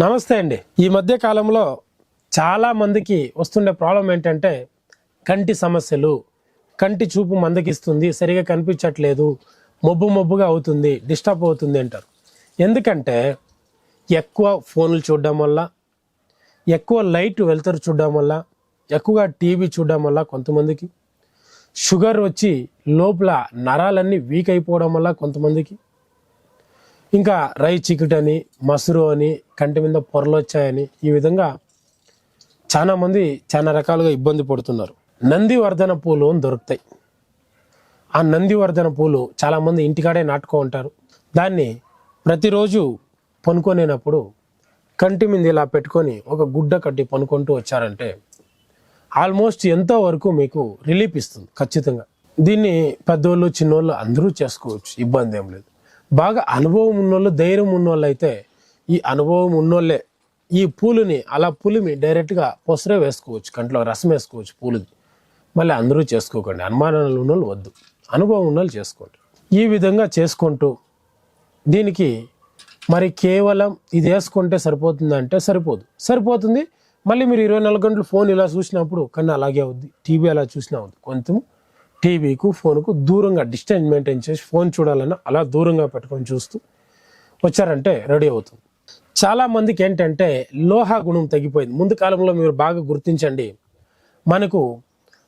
నమస్తే అండి. ఈ మధ్య కాలంలో చాలా మందికి వస్తుండే ప్రాబ్లం ఏంటంటే కంటి సమస్యలు. కంటి చూపు మందకిస్తుంది, సరిగా కనిపించట్లేదు, మబ్బుగా అవుతుంది, డిస్టర్బ్ అవుతుంది అంటారు. ఎందుకంటే ఎక్కువ ఫోన్లు చూడడం వల్ల, ఎక్కువ లైట్ వెలుతురు చూడడం వల్ల, ఎక్కువగా టీవీ చూడడం వల్ల కొంతమందికి, షుగర్ వచ్చి లోపల నరాలన్నీ వీక్ అయిపోవడం వల్ల కొంతమందికి, ఇంకా రై చికిటని, మసురు అని, కంటి మీద పొరలు వచ్చాయని, ఈ విధంగా చాలామంది చాలా రకాలుగా ఇబ్బంది పడుతున్నారు. నందివర్ధన పూలు అని దొరుకుతాయి. ఆ నందివర్ధన పూలు చాలామంది ఇంటికాడే నాటుకో ఉంటారు. దాన్ని ప్రతిరోజు పనుకొనేటప్పుడు కంటి మీద ఇలా పెట్టుకొని ఒక గుడ్డ కట్టి పనుకుంటూ వచ్చారంటే ఆల్మోస్ట్ ఎంతో వరకు మీకు రిలీఫ్ ఇస్తుంది ఖచ్చితంగా. దీన్ని పెద్దోళ్ళు చిన్నోళ్ళు అందరూ చేసుకోవచ్చు, ఇబ్బంది ఏం లేదు. బాగా అనుభవం ఉన్నోళ్ళు, ధైర్యం ఉన్నోళ్ళు అయితే ఈ అనుభవం ఉన్నోళ్ళే ఈ పూలుని అలా పులిమి డైరెక్ట్గా పొసరే వేసుకోవచ్చు, కంట్లో రసం వేసుకోవచ్చు పూలుది. మళ్ళీ అందరూ చేసుకోకండి, అనుమానాలు ఉన్నోళ్ళు వద్దు, అనుభవం ఉన్నోళ్ళు చేసుకోండి. ఈ విధంగా చేసుకుంటూ దీనికి మరి కేవలం ఇది వేసుకుంటే సరిపోతుందంటే సరిపోతుంది. మళ్ళీ మీరు 24 గంటలు ఫోన్ ఇలా చూసినప్పుడు కన్నా అలాగే అవుద్ది, టీవీ అలా చూసినా అవుద్ది. కొంచెం టీవీకు ఫోన్కు దూరంగా డిస్టెన్స్ మెయింటైన్ చేసి ఫోన్ చూడాలన్నా అలా దూరంగా పెట్టుకొని చూస్తూ వచ్చారంటే రెడీ అవుతుంది. చాలామందికి ఏంటంటే లోహ గుణం తగ్గిపోయింది. ముందు కాలంలో మీరు బాగా గుర్తించండి, మనకు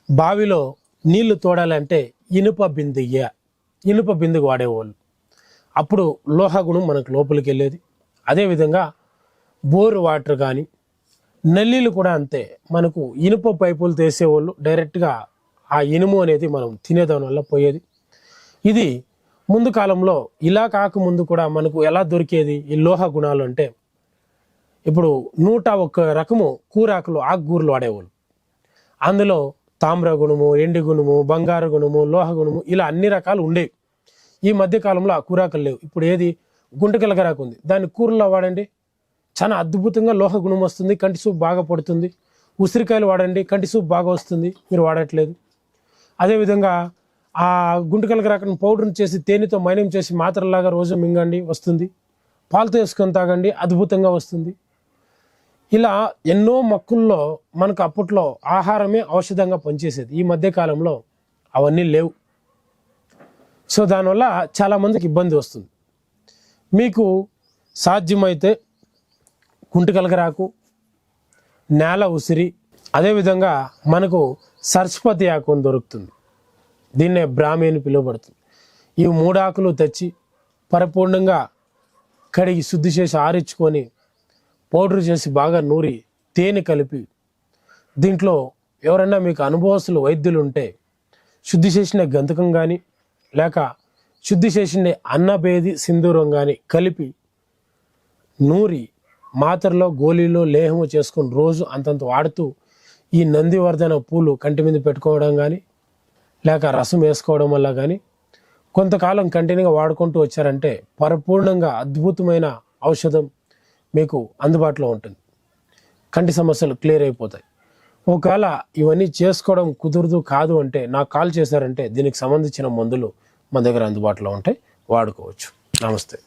బావిలో నీళ్లు తోడాలంటే ఇనుప బిందెకు వాడేవాళ్ళు. అప్పుడు లోహ గుణం మనకు లోపలికి వెళ్ళేది. అదేవిధంగా బోర్ వాటర్ కానీ, నల్లీలు కూడా అంతే. మనకు ఇనుప పైపులు తీసేవాళ్ళు, డైరెక్ట్గా ఆ ఇనుము అనేది మనం తినేదాని వల్ల పోయేది. ఇది ముందు కాలంలో. ఇలా కాకముందు కూడా మనకు ఎలా దొరికేది ఈ లోహ గుణాలు అంటే, ఇప్పుడు 101 రకము కూరాకులు, ఆకుకూరలు వాడేవాళ్ళు. అందులో తామ్ర గుణము, ఎండి గుణము, బంగారు గుణము, లోహ గుణము, ఇలా అన్ని రకాలు ఉండేవి. ఈ మధ్య కాలంలో ఆ కూరాకులు లేవు. ఇప్పుడు ఏది గుంటకెలగరాకు ఉంది, దాన్ని కూరల్లో వాడండి, చాలా అద్భుతంగా లోహ గుణం వస్తుంది, కంటి సూపు బాగా పడుతుంది. ఉసిరికాయలు వాడండి, కంటి సూపు బాగా వస్తుంది, మీరు వాడట్లేదు. అదేవిధంగా ఆ గుంటకెలగరాకుని పౌడర్ని చేసి తేనెతో మైనం చేసి మాత్రలాగా రోజు మింగండి, వస్తుంది. పాలతో వేసుకొని తాగండి, అద్భుతంగా వస్తుంది. ఇలా ఎన్నో మొక్కల్లో మనకు అప్పట్లో ఆహారమే ఔషధంగా పనిచేసేది. ఈ మధ్యకాలంలో అవన్నీ లేవు. సో దానివల్ల చాలామందికి ఇబ్బంది వస్తుంది. మీకు సాధ్యమైతే గుంటకెలగరాకు, నేల ఉసిరి, అదేవిధంగా మనకు సరస్వతి ఆకు అని దొరుకుతుంది, దీన్నే బ్రాహ్మి అని పిలువబడుతుంది. ఈ 3 ఆకులు తెచ్చి పరిపూర్ణంగా కడిగి శుద్ధి చేసి ఆరించుకొని పౌడర్ చేసి బాగా నూరి తేనె కలిపి, దీంట్లో ఎవరైనా మీకు అనుభవస్తులు వైద్యులు ఉంటే శుద్ధి చేసిన గంధకం కానీ లేక శుద్ధి చేసిన అన్నబేది సింధూరం కానీ కలిపి నూరి మాత్రలో గోళీలో లేహము చేసుకొని రోజు అంతంత వాడుతూ ఈ నందివర్ధన పూలు కంటి మీద పెట్టుకోవడం కానీ లేక రసం వేసుకోవడం వల్ల కానీ కొంతకాలం కంటిన్యూగా వాడుకుంటూ వచ్చారంటే పరిపూర్ణంగా అద్భుతమైన ఔషధం మీకు అందుబాటులో ఉంటుంది. కంటి సమస్యలు క్లియర్ అయిపోతాయి. ఒకవేళ ఇవన్నీ చేసుకోవడం కుదరదు కాదు అంటే నాకు కాల్ చేశారంటే దీనికి సంబంధించిన మందులు మన దగ్గర అందుబాటులో ఉంటాయి, వాడుకోవచ్చు. నమస్తే.